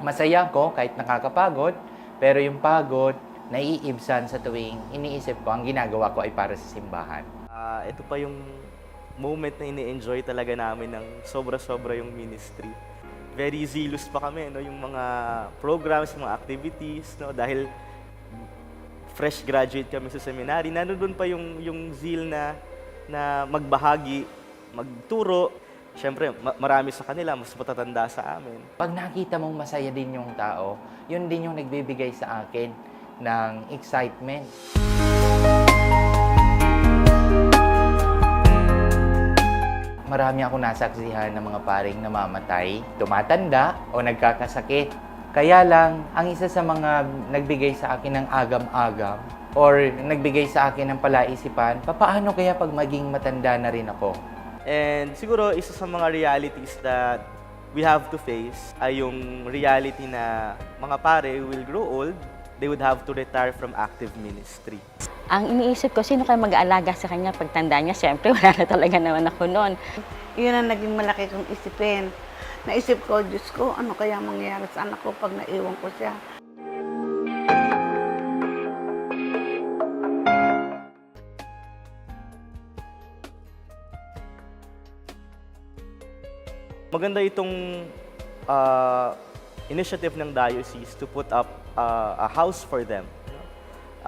Masaya ko kahit nakakapagod, pero yung pagod, naiibsan sa tuwing iniisip ko, ang ginagawa ko ay para sa simbahan. Ito pa yung moment na ini-enjoy talaga namin ng sobra-sobra yung ministry. Very zealous pa kami, no? Yung mga programs, mga activities, no? Dahil fresh graduate kami sa seminary, nandun pa yung zeal na magbahagi, magturo. Siyempre, marami sa kanila, mas matatanda sa amin. Pag nakita mong masaya din yung tao, yun din yung nagbibigay sa akin ng excitement. Marami ako nasaksihan ng mga paring namamatay, tumatanda o nagkakasakit. Kaya lang, ang isa sa mga nagbigay sa akin ng agam-agam or nagbigay sa akin ng palaisipan, paano kaya pag maging matanda na rin ako? And siguro, isa sa mga realities that we have to face ay yung reality na mga pare will grow old, they would have to retire from active ministry. Ang iniisip ko, sino kayo mag-aalaga sa kanya pagtanda niya? Siyempre, wala na talaga naman ako noon. Yun ang naging malaki kong isipin. Naisip ko, Diyos ko, ano kaya mangyayari sa anak ko pag naiwan ko siya? Maganda itong initiative ng diocese to put up a house for them,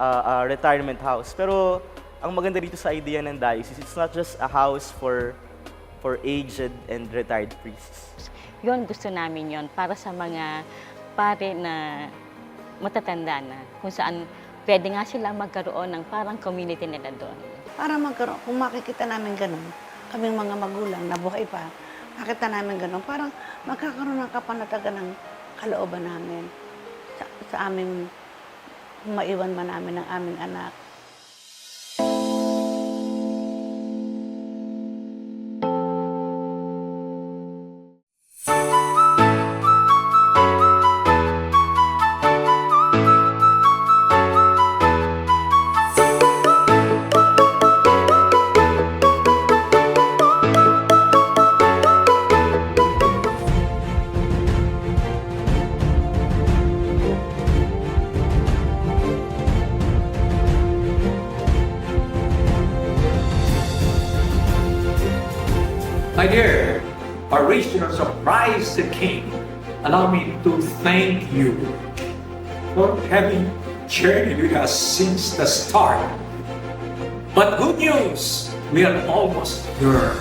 a retirement house. Pero ang maganda dito sa idea ng diocese, it's not just a house for aged and retired priests. Yun, gusto namin yon para sa mga pare na matatanda na, kung saan pwede nga sila magkaroon ng parang community nila doon. Para magkaroon, kung makikita namin ganun, kaming mga magulang na buhay pa, makita namin ganun, parang magkakaroon ng kapanatagan ng kalooban namin sa aming maiwan man namin ng aming anak. My dear parishioners of Christ the King, allow me to thank you for having journeyed with us since the start. But good news, we are almost there.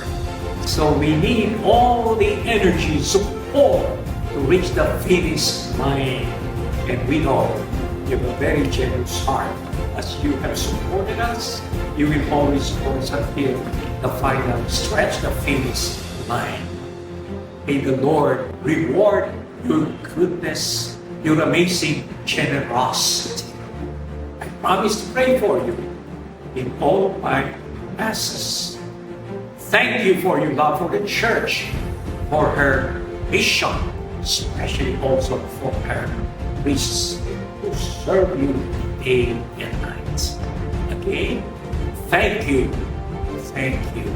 So we need all the energy, support to reach the finish line. And we know you have a very generous heart. As you have supported us, you will always support us until the final stretch, the finish line. May the Lord reward your goodness, your amazing generosity. I promise to pray for you in all my masses. Thank you for your love for the church, for her mission, especially also for her priests who serve you day and night. Again, thank you. Thank you.